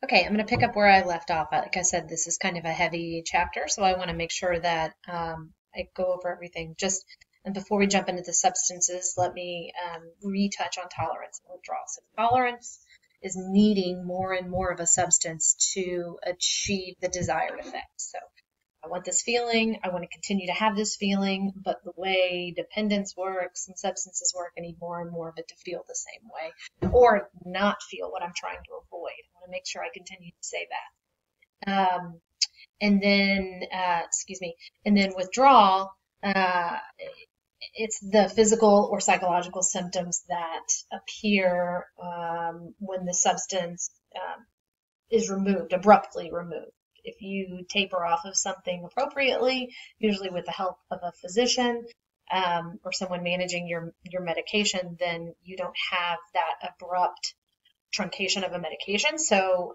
Okay, I'm going to pick up where I left off. Like I said, this is kind of a heavy chapter, so I want to make sure that I go over everything. Just and before we jump into the substances, let me retouch on tolerance and withdrawal. So tolerance is needing more and more of a substance to achieve the desired effect. So I want this feeling. I want to continue to have this feeling, but the way dependence works and substances work, I need more and more of it to feel the same way or not feel what I'm trying to avoid. I want to make sure I continue to say that. And then, excuse me, and then withdrawal, uh, it's the physical or psychological symptoms that appear when the substance is removed, abruptly removed. If you taper off of something appropriately, usually with the help of a physician or someone managing your medication, then you don't have that abrupt truncation of a medication, so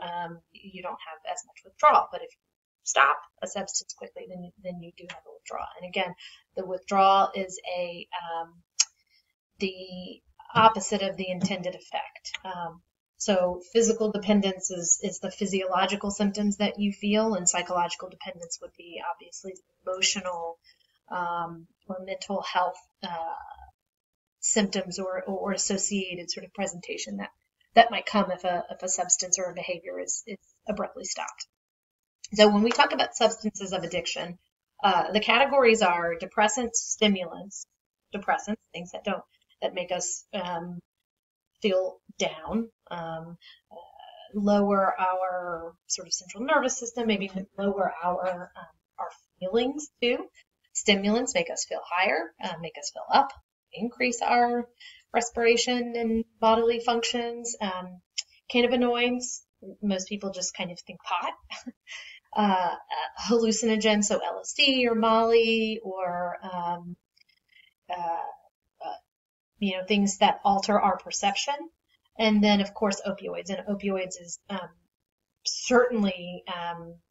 you don't have as much withdrawal. But if you stop a substance quickly, then you do have a withdrawal. And again, the withdrawal is the opposite of the intended effect. So physical dependence is the physiological symptoms that you feel, and psychological dependence would be obviously the emotional or mental health symptoms or associated sort of presentation that might come if a substance or a behavior is abruptly stopped. So when we talk about substances of addiction, the categories are depressants, stimulants, depressants, things that make us feel down, lower our sort of central nervous system, maybe lower our feelings too. Stimulants make us feel higher, make us feel up, increase our respiration and bodily functions. Cannabinoids, most people just kind of think pot. Hallucinogens, so LSD or Molly or things that alter our perception. And then, of course, opioids. And opioids is certainly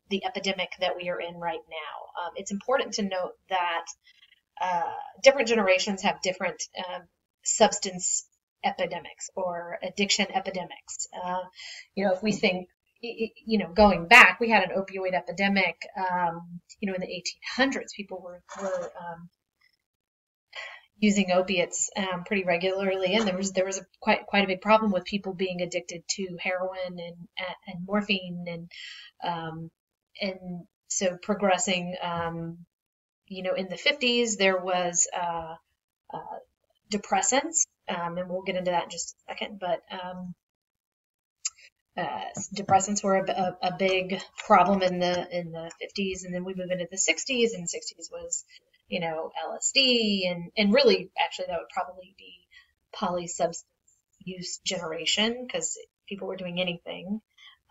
the epidemic that we are in right now. It's important to note that different generations have different substance epidemics or addiction epidemics. If we think, going back, we had an opioid epidemic, in the 1800s. People were using opiates pretty regularly, and there was quite a big problem with people being addicted to heroin and morphine, and so progressing. In the 50s, there was depressants, and we'll get into that in just a second. But depressants were a big problem in the 50s, and then we move into the 60s, and the 60s was LSD, and really actually that would probably be polysubstance use generation because people were doing anything.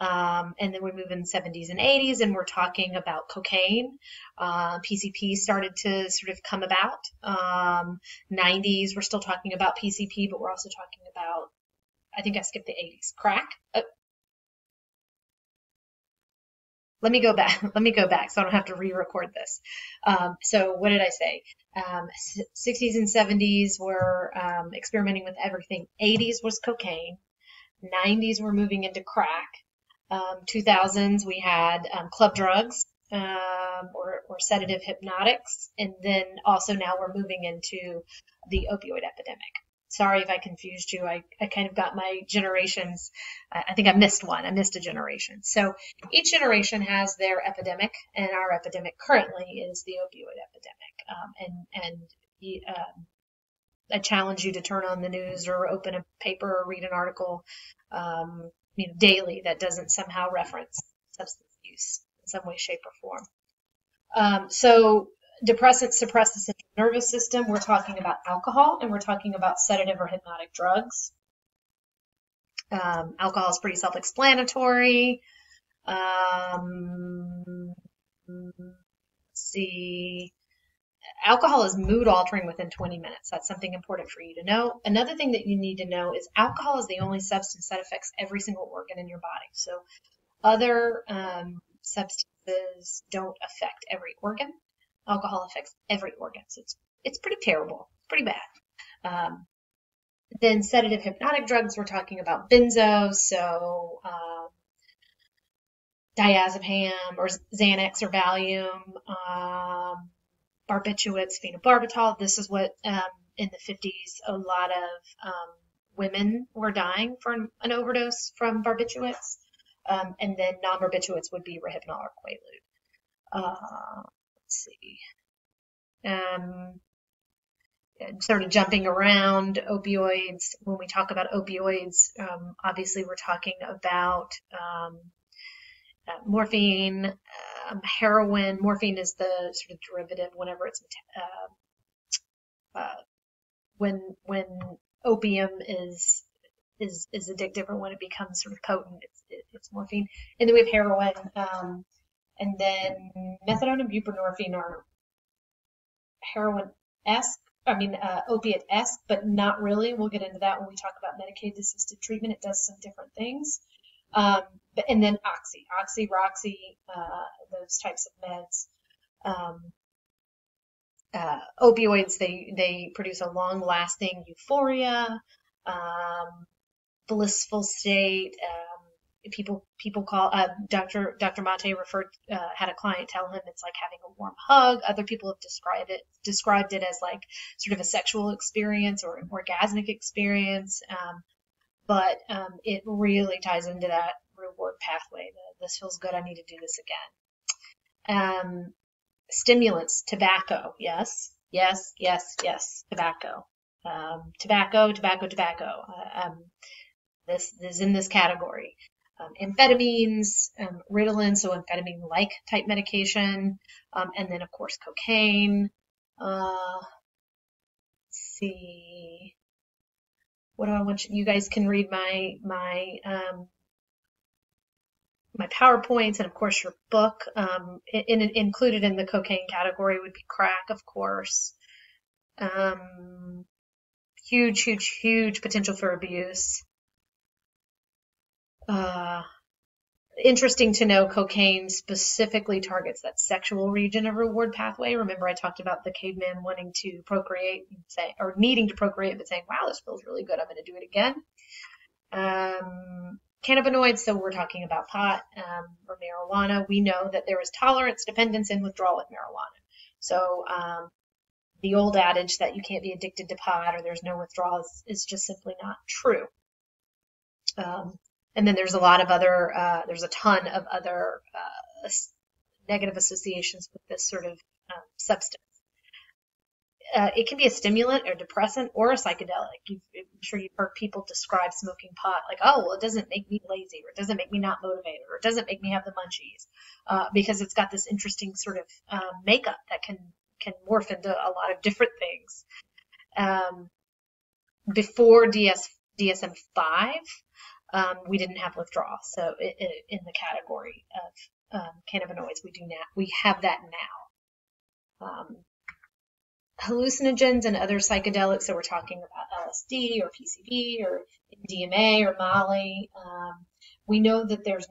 And then we move in the 70s and 80s, and we're talking about cocaine. PCP started to sort of come about. 90s, we're still talking about PCP, but we're also talking about, I think I skipped the 80s, crack. Let me go back so I don't have to re-record this. So what did I say? 60s and 70s were experimenting with everything. 80s was cocaine. 90s were moving into crack. 2000s we had club drugs or sedative hypnotics. And then also now we're moving into the opioid epidemic. Sorry if I confused you. I kind of got my generations. I think I missed one. I missed a generation. So each generation has their epidemic, and our epidemic currently is the opioid epidemic. I challenge you to turn on the news or open a paper or read an article, daily that doesn't somehow reference substance use in some way, shape, or form. So depressants suppress the central nervous system. We're talking about alcohol, and we're talking about sedative or hypnotic drugs. Alcohol is pretty self-explanatory. Let's see. Alcohol is mood altering within 20 minutes. That's something important for you to know. Another thing that you need to know is alcohol is the only substance that affects every single organ in your body. So other substances don't affect every organ. Alcohol affects every organ. So it's pretty terrible, pretty bad. Then sedative hypnotic drugs, we're talking about benzos, so diazepam or Xanax or Valium, barbiturates, phenobarbital. This is what in the 50s a lot of women were dying from an overdose from barbiturates. And then non-barbiturates would be Rohypnol or Quaalude. Let's see. Sort of jumping around opioids. When we talk about opioids, obviously we're talking about morphine, heroin. Morphine is the sort of derivative whenever it's when opium is addictive, or when it becomes sort of potent, it's morphine. And then we have heroin, and then methadone and buprenorphine are heroin-esque. Opiate-esque, but not really. We'll get into that when we talk about Medicaid-assisted treatment. It does some different things. And then Oxy, Roxy, those types of meds. Opioids, they produce a long-lasting euphoria, blissful state. People call Dr. Mate had a client tell him it's like having a warm hug. Other people have described it as like sort of a sexual experience or an orgasmic experience. But it really ties into that reward pathway. This feels good. I need to do this again. Stimulants, tobacco. Yes. Tobacco. Tobacco. This is in this category. Amphetamines, Ritalin, so amphetamine-like type medication, and then of course cocaine. Let's see. What do I want you guys can read my PowerPoints, and of course your book. Included in the cocaine category would be crack, of course. Huge potential for abuse. Interesting to know, cocaine specifically targets that sexual region of reward pathway. Remember, I talked about the caveman wanting to procreate and or needing to procreate, but saying, wow, this feels really good, I'm going to do it again. Cannabinoids, so we're talking about pot or marijuana. We know that there is tolerance, dependence, and withdrawal with marijuana. So the old adage that you can't be addicted to pot or there's no withdrawal is just simply not true. And then there's a lot of other, there's a ton of other negative associations with this sort of substance. It can be a stimulant or depressant or a psychedelic. I'm sure you've heard people describe smoking pot like, oh, well, it doesn't make me lazy, or it doesn't make me not motivated, or it doesn't make me have the munchies, because it's got this interesting sort of makeup that can morph into a lot of different things. Before DSM-5, we didn't have withdrawal. So in the category of cannabinoids, we have that now. Hallucinogens and other psychedelics, so we're talking about LSD or PCP or MDMA or Molly. We know that there's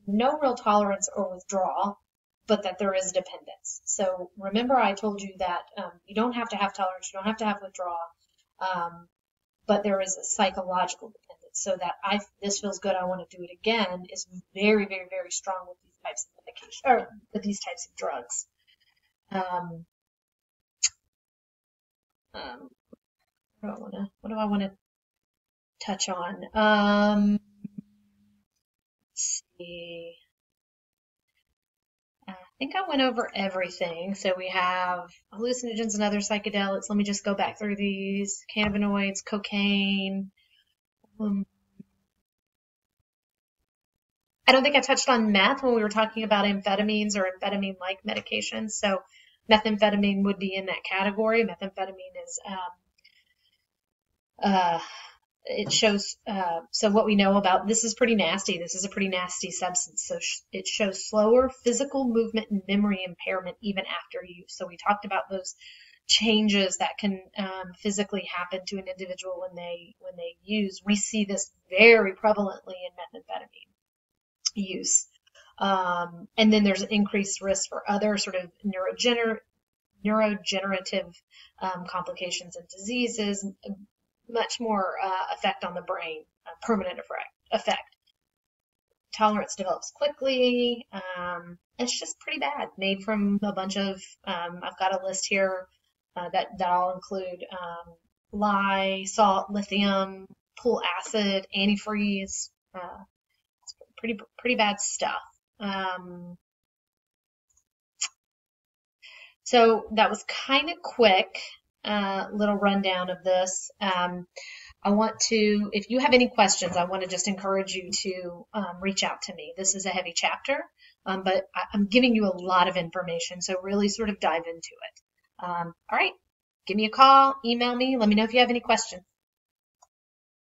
no real tolerance or withdrawal, but that there is dependence. So remember I told you that you don't have to have tolerance, you don't have to have withdrawal, but there is a psychological dependence. So that this feels good, I want to do it again, is very, very, very strong with these types of medication, or with these types of drugs. What do I want to touch on? Let's see. I think I went over everything. So we have hallucinogens and other psychedelics. Let me just go back through these. Cannabinoids, cocaine. I don't think I touched on meth when we were talking about amphetamines or amphetamine-like medications. So methamphetamine would be in that category. Methamphetamine is, it shows, so what we know about, this is pretty nasty. This is a pretty nasty substance. So it shows slower physical movement and memory impairment even after use. So we talked about those changes that can physically happen to an individual when they use. We see this very prevalently in methamphetamine use. And then there's an increased risk for other sort of neurodegenerative complications and diseases, much more effect on the brain, permanent effect. tolerance develops quickly. It's just pretty bad. Made from a bunch of, I've got a list here that I'll include lye, salt, lithium, pool acid, antifreeze. It's pretty bad stuff. So that was kind of quick, little rundown of this. I want to, if you have any questions, I want to just encourage you to reach out to me. This is a heavy chapter, but I'm giving you a lot of information, so really sort of dive into it. All right, give me a call, email me, let me know if you have any questions.